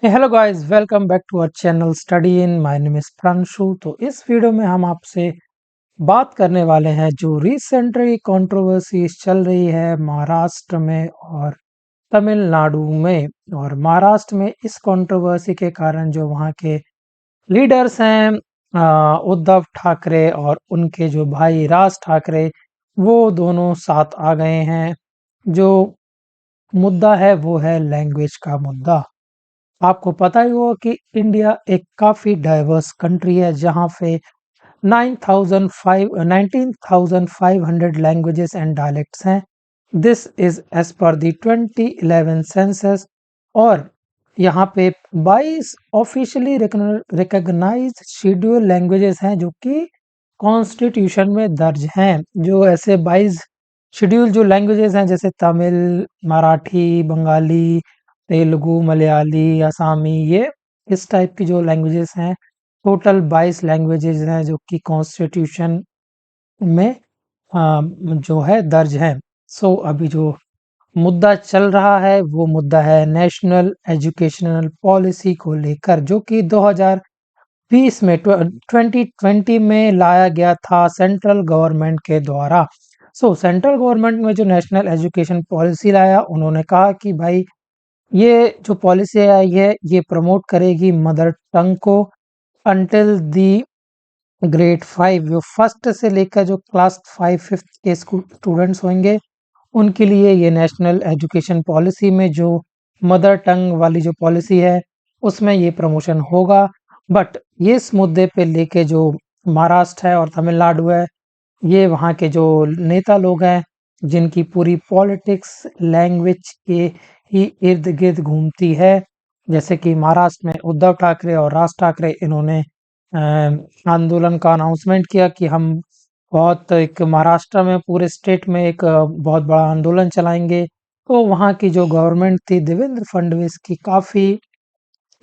Hello guys, welcome back to our channel study in. My name is Pranshu. तो इस video में हम आपसे बात करने वाले हैं जो रिसेंटली कंट्रोवर्सीज चल रही है महाराष्ट्र में और तमिलनाडु में। और महाराष्ट्र में इस कंट्रोवर्सी के कारण जो वहाँ के लीडर्स हैं उद्धव ठाकरे और उनके जो भाई राज ठाकरे, वो दोनों साथ आ गए हैं। जो मुद्दा है वो है लैंग्वेज का मुद्दा। आपको पता ही होगा कि इंडिया एक काफ़ी डाइवर्स कंट्री है जहाँ पे 19,500 लैंग्वेजेस एंड डायलेक्ट्स हैं। This is as per the 2011 census. और यहाँ पे 22 ऑफिशियली रिकॉग्नाइज्ड शेड्यूल लैंग्वेजेस हैं जो कि कॉन्स्टिट्यूशन में दर्ज हैं। जो ऐसे 22 शेड्यूल जो लैंग्वेजेस हैं जैसे तमिल, मराठी, बंगाली, तेलुगु, मलयाली, असामी, ये इस टाइप की जो लैंग्वेजेस हैं, टोटल 22 लैंग्वेजेस हैं जो कि कॉन्स्टिट्यूशन में जो है दर्ज है। सो अभी जो मुद्दा चल रहा है वो मुद्दा है नेशनल एजुकेशनल पॉलिसी को लेकर, जो कि 2020 में 2020 में लाया गया था सेंट्रल गवर्नमेंट के द्वारा। सो सेंट्रल गवर्नमेंट में जो नेशनल एजुकेशन पॉलिसी लाया, उन्होंने कहा कि भाई ये जो पॉलिसी आई है ये प्रमोट करेगी मदर टंग को अंटिल दी ग्रेड 5। जो फर्स्ट से लेकर जो क्लास 5 5th के स्टूडेंट्स होंगे उनके लिए ये नेशनल एजुकेशन पॉलिसी में जो मदर टंग वाली जो पॉलिसी है उसमें ये प्रमोशन होगा। बट ये इस मुद्दे पे लेके जो महाराष्ट्र है और तमिलनाडु है, ये वहाँ के जो नेता लोग हैं जिनकी पूरी पॉलिटिक्स लैंग्वेज के ही इर्द गिर्द घूमती है। जैसे कि महाराष्ट्र में उद्धव ठाकरे और राज ठाकरे, इन्होंने आंदोलन का अनाउंसमेंट किया कि हम बहुत एक महाराष्ट्र में पूरे स्टेट में एक बहुत बड़ा आंदोलन चलाएंगे। तो वहाँ की जो गवर्नमेंट थी देवेंद्र फडणवीस की काफ़ी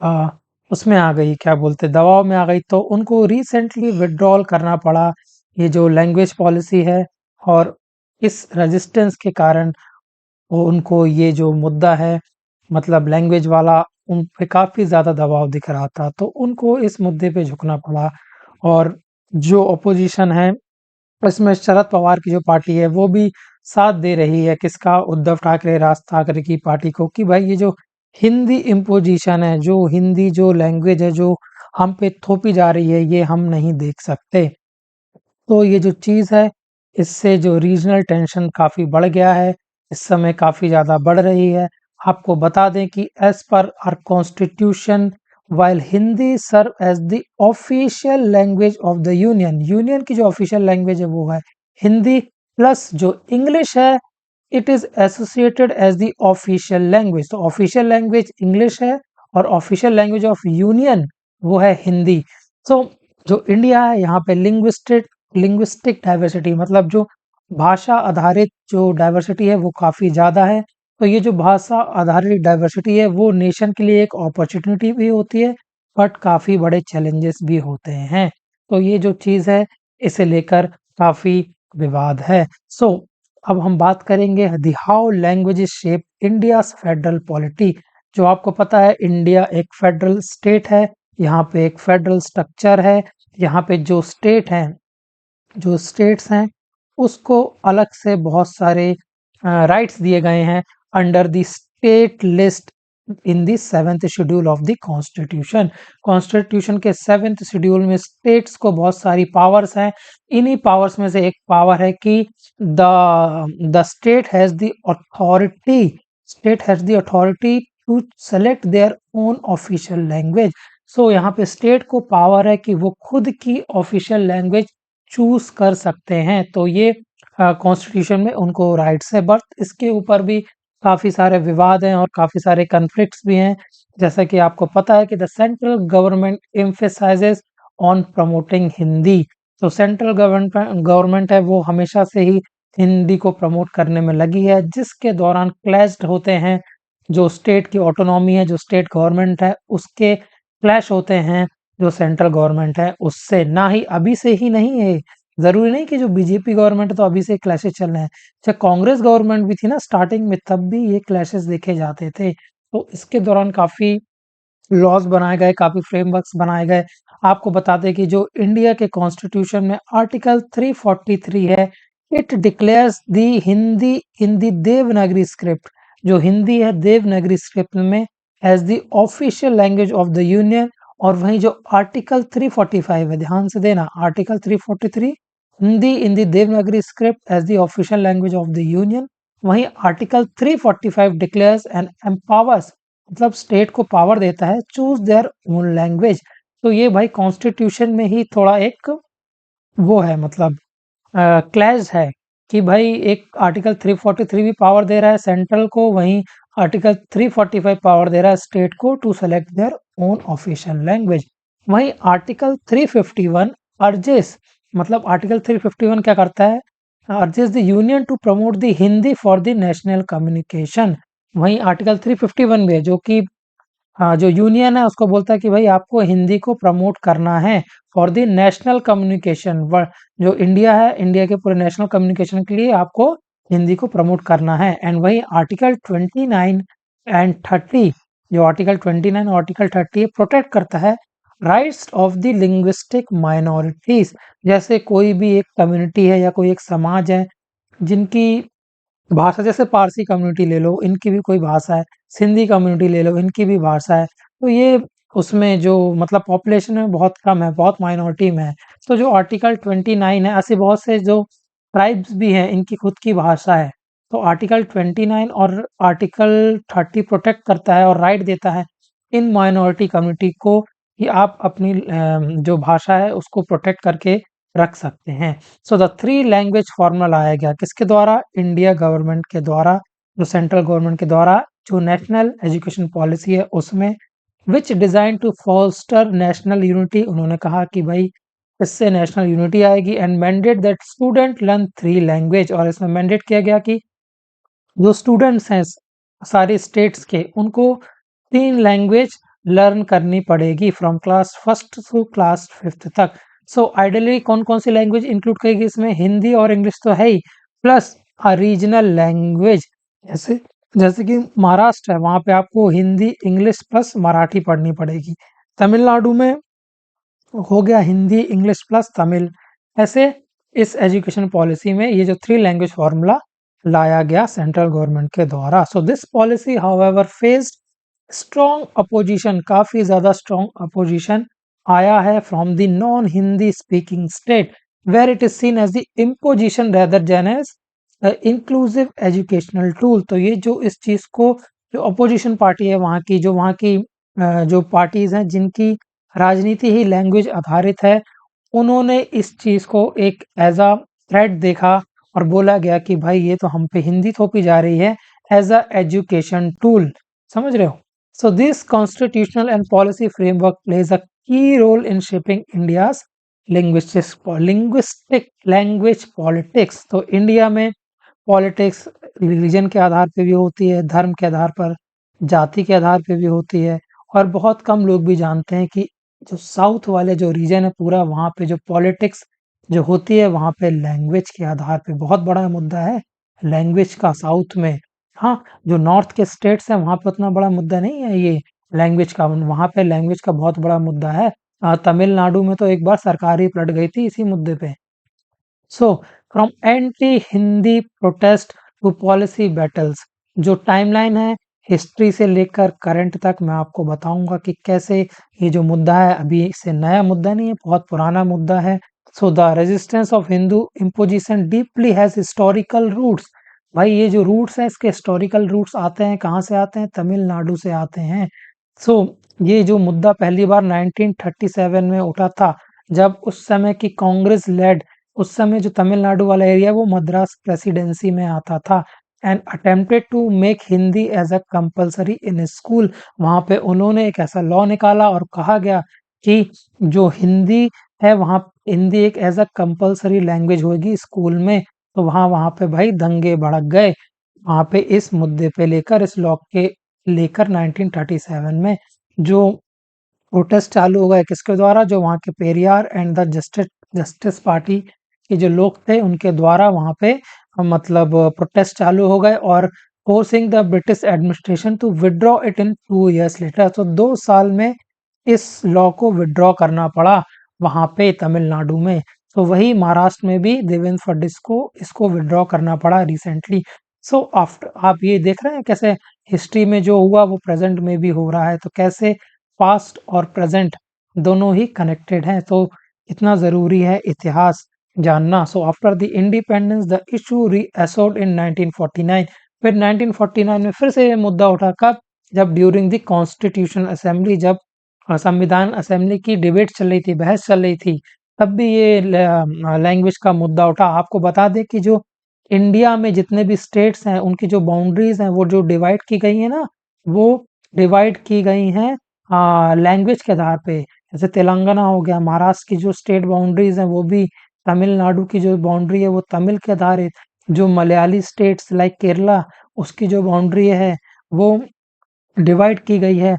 अ, उसमें आ गई, क्या बोलते, दबाव में आ गई। तो उनको रिसेंटली विड्रॉल करना पड़ा ये जो लैंग्वेज पॉलिसी है। और इस रेजिस्टेंस के कारण वो उनको ये जो मुद्दा है मतलब लैंग्वेज वाला, उन पे काफ़ी ज़्यादा दबाव दिख रहा था, तो उनको इस मुद्दे पे झुकना पड़ा। और जो अपोजिशन है इसमें शरद पवार की जो पार्टी है वो भी साथ दे रही है, किसका, उद्धव ठाकरे राज ठाकरे की पार्टी को, कि भाई ये जो हिंदी इम्पोजिशन है, जो हिंदी जो लैंग्वेज है जो हम पे थोपी जा रही है, ये हम नहीं देख सकते। तो ये जो चीज़ है इससे जो रीजनल टेंशन काफ़ी बढ़ गया है, इस समय काफ़ी ज़्यादा बढ़ रही है। आपको बता दें कि as per our constitution while Hindi serve as the official language of the union, union की जो ऑफिशियल लैंग्वेज है वो है हिंदी, प्लस जो इंग्लिश है it is associated as the official language. तो ऑफिशियल लैंग्वेज इंग्लिश है और ऑफिशियल लैंग्वेज ऑफ यूनियन वो है हिंदी। तो जो इंडिया है यहाँ पे लिंग्विस्टिक डाइवर्सिटी, मतलब जो भाषा आधारित जो डाइवर्सिटी है वो काफ़ी ज़्यादा है। तो ये जो भाषा आधारित डाइवर्सिटी है वो नेशन के लिए एक अपॉर्चुनिटी भी होती है, बट काफ़ी बड़े चैलेंजेस भी होते हैं। तो ये जो चीज़ है इसे लेकर काफ़ी विवाद है। सो अब हम बात करेंगे the how languages shape India's federal polity. जो आपको पता है इंडिया एक फेडरल स्टेट है, यहाँ पे एक फेडरल स्ट्रक्चर है। यहाँ पे जो स्टेट्स हैं उसको अलग से बहुत सारे राइट्स दिए गए हैं under the state list in the 7th schedule of the constitution. Constitution के 7th शेड्यूल में स्टेट्स को बहुत सारी पावर्स हैं। इन्हीं पावर्स में से एक पावर है कि the state has the authority to select their own official language. So यहाँ पे स्टेट को पावर है कि वो खुद की ऑफिशियल लैंग्वेज चूज कर सकते हैं। तो ये कॉन्स्टिट्यूशन में उनको राइट्स है, बट इसके ऊपर भी काफ़ी सारे विवाद हैं और काफ़ी सारे कन्फ्लिक्ट्स भी हैं। जैसा कि आपको पता है कि the central government emphasises on promoting Hindi. तो सेंट्रल गवर्नमेंट है वो हमेशा से ही हिंदी को प्रमोट करने में लगी है, जिसके दौरान क्लैश्ड होते हैं जो स्टेट की ऑटोनॉमी है, जो स्टेट गवर्नमेंट है उसके क्लैश होते हैं जो सेंट्रल गवर्नमेंट है उससे। ना ही अभी से ही नहीं है, ज़रूरी नहीं कि जो बीजेपी गवर्नमेंट है तो अभी से क्लैशेस चल रहे हैं। जब कांग्रेस गवर्नमेंट भी थी ना स्टार्टिंग में, तब भी ये क्लैशेस देखे जाते थे। तो इसके दौरान काफ़ी लॉज बनाए गए, काफ़ी फ्रेमवर्क्स बनाए गए। आपको बता दें कि जो इंडिया के कॉन्स्टिट्यूशन में आर्टिकल 343 है, it declares the Hindi in the Devanagari script, जो हिंदी है देवनागरी स्क्रिप्ट में as the official language of the union. और वहीं जो आर्टिकल 345 है, ध्यान से देना, article 343 Hindi in the Devanagari script as the official language of the union. वहीं आर्टिकल 345 डिक्लेयर्स एंड एम्पावर्स, मतलब स्टेट को पावर देता है चूज देयर ओन लैंग्वेज। तो ये भाई कॉन्स्टिट्यूशन में ही थोड़ा एक वो है, मतलब क्लैश है कि भाई एक आर्टिकल 343 भी पावर दे रहा है सेंट्रल को, वहीं आर्टिकल 345 पावर दे रहा है स्टेट को to select their own official language. वहीं आर्टिकल 351 अर्जेस, मतलब आर्टिकल 351 क्या करता है, urges the union to promote the Hindi for the national communication. वहीं आर्टिकल 351 भी है जो कि हाँ, जो यूनियन है उसको बोलता है कि भाई आपको हिंदी को प्रमोट करना है फॉर द नेशनल कम्युनिकेशन। जो इंडिया है, इंडिया के पूरे नेशनल कम्युनिकेशन के लिए आपको हिंदी को प्रमोट करना है। एंड वही आर्टिकल 29 एंड 30, जो आर्टिकल 29 और आर्टिकल 30 प्रोटेक्ट करता है rights of the linguistic minorities. जैसे कोई भी एक कम्युनिटी है या कोई एक समाज है जिनकी भाषा, जैसे पारसी कम्युनिटी ले लो, इनकी भी कोई भाषा है, सिंधी कम्युनिटी ले लो, इनकी भी भाषा है। तो ये उसमें जो मतलब पॉपुलेशन है बहुत कम है, बहुत माइनॉरिटी में है। तो जो आर्टिकल 29 है, ऐसे बहुत से जो ट्राइब्स भी हैं इनकी खुद की भाषा है। तो आर्टिकल 29 और आर्टिकल 30 प्रोटेक्ट करता है और राइट देता है इन माइनॉरिटी कम्युनिटी को कि आप अपनी जो भाषा है उसको प्रोटेक्ट करके रख सकते हैं। So the three language formula लाया गया किसके द्वारा, इंडिया गवर्नमेंट के द्वारा, जो सेंट्रल गवर्नमेंट के द्वारा जो नेशनल एजुकेशन पॉलिसी है उसमें, which design to foster national unity. उन्होंने कहा कि भाई इससे नेशनल यूनिटी आएगी। And mandate that student learn three language, और इसमें मैंडेट किया गया कि जो स्टूडेंट्स हैं सारे स्टेट्स के, उनको 3 लैंग्वेज लर्न करनी पड़ेगी from class first to class 5th तक। सो आइडियली कौन-कौन सी लैंग्वेज इंक्लूड करेगी इसमें, हिंदी और इंग्लिश तो है ही, प्लस रीजनल लैंग्वेज। जैसे जैसे कि महाराष्ट्र है, वहाँ पे आपको हिंदी, इंग्लिश प्लस मराठी पढ़नी पड़ेगी। तमिलनाडु में हो गया हिंदी, इंग्लिश प्लस तमिल। ऐसे इस एजुकेशन पॉलिसी में ये जो 3 लैंग्वेज फॉर्मूला लाया गया सेंट्रल गवर्नमेंट के द्वारा। So this policy however faced strong opposition, काफी ज्यादा स्ट्रॉन्ग अपोजिशन आया है from the non Hindi speaking state, where it is seen as the imposition rather than as inclusive educational tool. तो ये जो इस चीज को, जो अपोजिशन पार्टी है वहाँ की, जो वहाँ की जो पार्टीज हैं जिनकी राजनीति ही लैंग्वेज आधारित है, उन्होंने इस चीज को एक एज अ थ्रेट देखा और बोला गया कि भाई ये तो हम पे हिंदी थोपी जा रही है एज अ एजुकेशन टूल। समझ रहे हो? So this constitutional and policy framework plays a key role in shaping India's linguistic language politics. तो इंडिया में पॉलिटिक्स रिलीजन के आधार पे भी होती है, धर्म के आधार पर, जाति के आधार पे भी होती है। और बहुत कम लोग भी जानते हैं कि जो साउथ वाले जो रीजन है पूरा, वहाँ पे जो पॉलिटिक्स जो होती है वहाँ पे लैंग्वेज के आधार पे बहुत बड़ा मुद्दा है लैंग्वेज का साउथ में। हाँ, जो नॉर्थ के स्टेट्स हैं वहाँ पे उतना बड़ा मुद्दा नहीं है ये लैंग्वेज का, वहाँ पे लैंग्वेज का बहुत बड़ा मुद्दा है। तमिलनाडु में तो एक बार सरकार ही पलट गई थी इसी मुद्दे पे। So from anti Hindi protest to policy battles, जो टाइमलाइन है हिस्ट्री से लेकर करंट तक मैं आपको बताऊंगा कि कैसे ये जो मुद्दा है अभी से नया मुद्दा नहीं है, बहुत पुराना मुद्दा है। So the resistance of Hindu imposition deeply has historical roots. भाई ये जो रूट्स है इसके हिस्टोरिकल रूट्स आते हैं कहाँ से, आते हैं तमिलनाडु से आते हैं। सो ये जो मुद्दा पहली बार 1937 में उठा था, जब उस समय की कांग्रेस लेड, उस समय जो तमिलनाडु वाला एरिया वो मद्रास प्रेसिडेंसी में आता था, and attempted to make Hindi as a compulsory in school. वहां पे उन्होंने एक ऐसा लॉ निकाला और कहा गया कि जो हिंदी है वहाँ हिंदी एक एज अ कंपलसरी लैंग्वेज होगी स्कूल में। तो वहाँ वहाँ पे भाई दंगे भड़क गए वहाँ पे इस मुद्दे पे लेकर, इस लॉ के लेकर 1937 में जो प्रोटेस्ट चालू हो गए किसके द्वारा, जो वहाँ के Periyar and the justice justice party के जो लोग थे उनके द्वारा वहाँ पे मतलब प्रोटेस्ट चालू हो गए। और forcing the British administration to withdraw it in 2 years later. तो 2 साल में इस लॉ को विड्रॉ करना पड़ा वहां पे तमिलनाडु में। तो वही महाराष्ट्र में भी देवेंद्र फडणवीस को इसको विड्रॉ करना पड़ा रिसेंटली। सो आफ्टर आप ये देख रहे हैं कैसे हिस्ट्री में जो हुआ वो प्रेजेंट में भी हो रहा है, तो कैसे पास्ट और प्रेजेंट दोनों ही कनेक्टेड हैं। तो इतना ज़रूरी है इतिहास जानना। So after the independence the issue reassert in 1949। फिर 1949 में फिर से ये मुद्दा उठा, कब? जब ड्यूरिंग द कॉन्स्टिट्यूशन असेंबली, जब संविधान असेंबली की डिबेट चल रही थी, बहस चल रही थी, तब भी ये लैंग्वेज का मुद्दा उठा। आपको बता दें कि जो इंडिया में जितने भी स्टेट्स हैं उनकी जो बाउंड्रीज हैं वो जो डिवाइड की गई है ना, वो डिवाइड की गई हैं लैंग्वेज के आधार पे। जैसे तेलंगाना हो गया, महाराष्ट्र की जो स्टेट बाउंड्रीज हैं वो भी, तमिलनाडु की जो बाउंड्री है वो तमिल के आधारित, जो मलयाली स्टेट्स लाइक केरला उसकी जो बाउंड्री है वो डिवाइड की गई है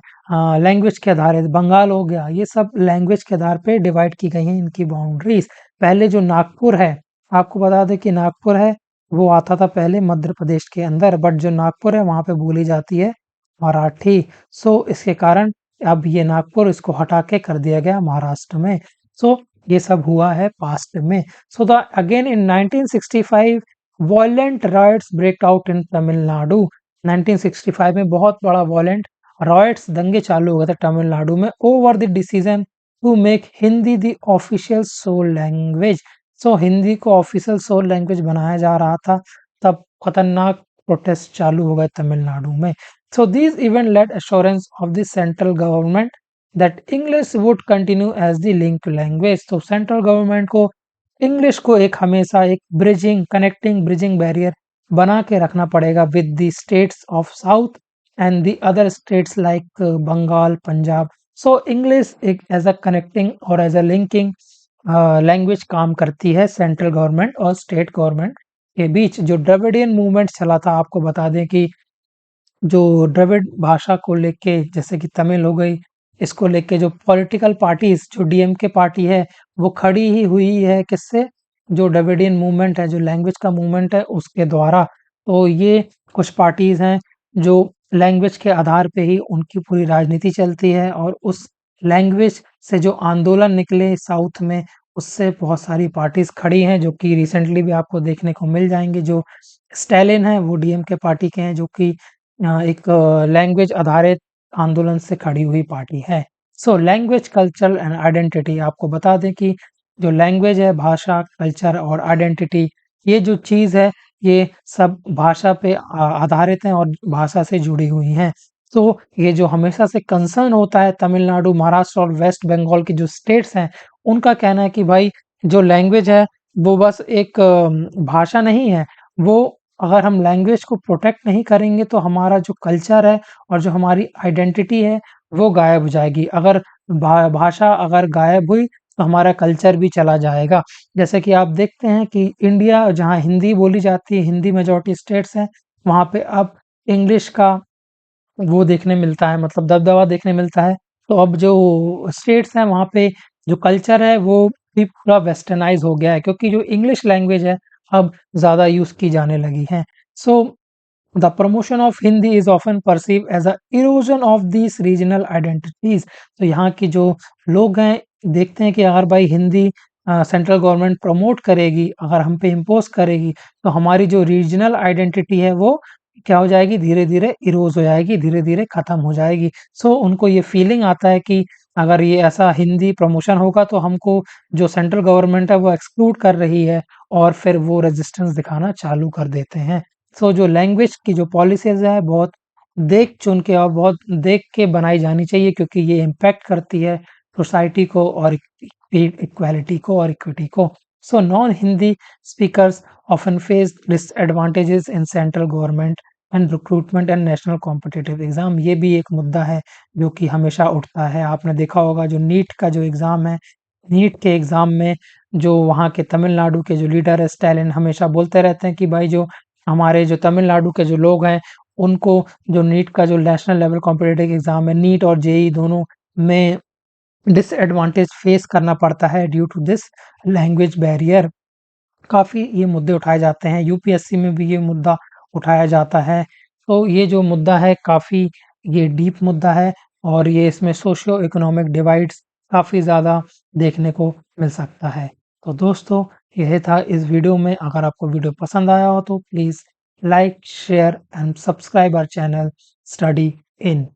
लैंग्वेज के आधार। बंगाल हो गया, ये सब लैंग्वेज के आधार पे डिवाइड की गई हैं इनकी बाउंड्रीज। पहले जो नागपुर है, आपको बता दें कि नागपुर है वो आता था पहले मध्य प्रदेश के अंदर, बट जो नागपुर है वहाँ पे बोली जाती है मराठी। सो इसके कारण अब ये नागपुर इसको हटा के कर दिया गया महाराष्ट्र में। सो ये सब हुआ है पास्ट में। So the again in 1965 violent riots break out in Tamil Nadu. 1965 में बहुत बड़ा वॉलेंट रॉयट्स दंगे चालू हो गए थे तमिलनाडु में over the decision to make Hindi the official sole language. So Hindi को ऑफिशियल सोल लैंग्वेज बनाया जा रहा था, तब खतरनाक प्रोटेस्ट चालू हो गए तमिलनाडु में। So this event led assurance of the central government that English would continue as the link language. तो सेंट्रल गवर्नमेंट को इंग्लिश को एक हमेशा एक ब्रिजिंग बैरियर बना के रखना पड़ेगा with the states of south and the other states like Bengal, Punjab. So English एक एज अ कनेक्टिंग और एज अ लिंकिंग लैंग्वेज काम करती है सेंट्रल गवर्नमेंट और स्टेट गवर्नमेंट के बीच। जो द्रविडियन मूवमेंट चला था, आपको बता दें कि जो द्रविड़ भाषा को लेके, जैसे कि तमिल हो गई, इसको लेके जो पॉलिटिकल पार्टीज, जो डीएमके पार्टी है वो खड़ी ही हुई है किससे? जो द्रविडियन मूवमेंट है, जो लैंग्वेज का मूवमेंट है उसके द्वारा। तो ये कुछ पार्टीज हैं जो लैंग्वेज के आधार पे ही उनकी पूरी राजनीति चलती है, और उस लैंग्वेज से जो आंदोलन निकले साउथ में, उससे बहुत सारी पार्टीज खड़ी हैं, जो कि रिसेंटली भी आपको देखने को मिल जाएंगे। जो स्टैलिन है वो डीएमके पार्टी के हैं, जो कि एक लैंग्वेज आधारित आंदोलन से खड़ी हुई पार्टी है। So language, culture and identity, आपको बता दें कि जो लैंग्वेज है, भाषा, कल्चर और आइडेंटिटी, ये जो चीज़ है ये सब भाषा पे आधारित हैं और भाषा से जुड़ी हुई हैं। तो ये जो हमेशा से कंसर्न होता है तमिलनाडु, महाराष्ट्र और वेस्ट बंगाल की जो स्टेट्स हैं, उनका कहना है कि भाई जो लैंग्वेज है वो बस एक भाषा नहीं है, वो अगर हम लैंग्वेज को प्रोटेक्ट नहीं करेंगे तो हमारा जो कल्चर है और जो हमारी आइडेंटिटी है वो गायब हो जाएगी। अगर भाषा अगर गायब हुई तो हमारा कल्चर भी चला जाएगा। जैसे कि आप देखते हैं कि इंडिया जहाँ हिंदी बोली जाती है, हिंदी मेजॉरिटी स्टेट्स हैं, वहाँ पे अब इंग्लिश का वो देखने मिलता है, मतलब दबदबा देखने मिलता है। तो अब जो स्टेट्स हैं वहाँ पे जो कल्चर है वो भी पूरा वेस्टर्नाइज हो गया है, क्योंकि जो इंग्लिश लैंग्वेज है अब ज़्यादा यूज़ की जाने लगी है। So the promotion of Hindi is often perceive as a erosion of this regional identities. तो यहाँ की जो लोग हैं देखते हैं कि अगर भाई हिंदी सेंट्रल गवर्नमेंट प्रमोट करेगी, अगर हम पे इम्पोज करेगी, तो हमारी जो रीजनल आइडेंटिटी है वो क्या हो जाएगी? धीरे धीरे इरोज हो जाएगी, धीरे धीरे खत्म हो जाएगी। सो उनको ये फीलिंग आता है कि अगर ये ऐसा हिंदी प्रमोशन होगा तो हमको जो सेंट्रल गवर्नमेंट है वो एक्सक्लूड कर रही है, और फिर वो रेजिस्टेंस दिखाना चालू कर देते हैं। सो जो लैंग्वेज की जो पॉलिसीज़ है बहुत देख चुन के और बहुत देख के बनाई जानी चाहिए, क्योंकि ये इम्पैक्ट करती है सोसाइटी को और इक्वालिटी को और इक्विटी को। So non Hindi speakers often face disadvantages in central government and recruitment and national competitive exam. ये भी एक मुद्दा है जो कि हमेशा उठता है। आपने देखा होगा जो नीट का जो एग्ज़ाम है, नीट के एग्ज़ाम में जो वहाँ के तमिलनाडु के जो लीडर है स्टैलिन, हमेशा बोलते रहते हैं कि भाई जो हमारे जो तमिलनाडु के जो लोग हैं उनको जो नीट का जो नेशनल लेवल कॉम्पिटिटिव एग्ज़ाम है, नीट और जेईई दोनों में डिसएडवांटेज फेस करना पड़ता है due to this language barrier. काफ़ी ये मुद्दे उठाए जाते हैं, यूपीएससी में भी ये मुद्दा उठाया जाता है तो ये जो मुद्दा है काफ़ी ये डीप मुद्दा है और ये इसमें सोशियो इकोनॉमिक डिवाइड्स काफ़ी ज़्यादा देखने को मिल सकता है। तो दोस्तों यह था इस वीडियो में। अगर आपको वीडियो पसंद आया हो तो please like, share and subscribe our channel study in.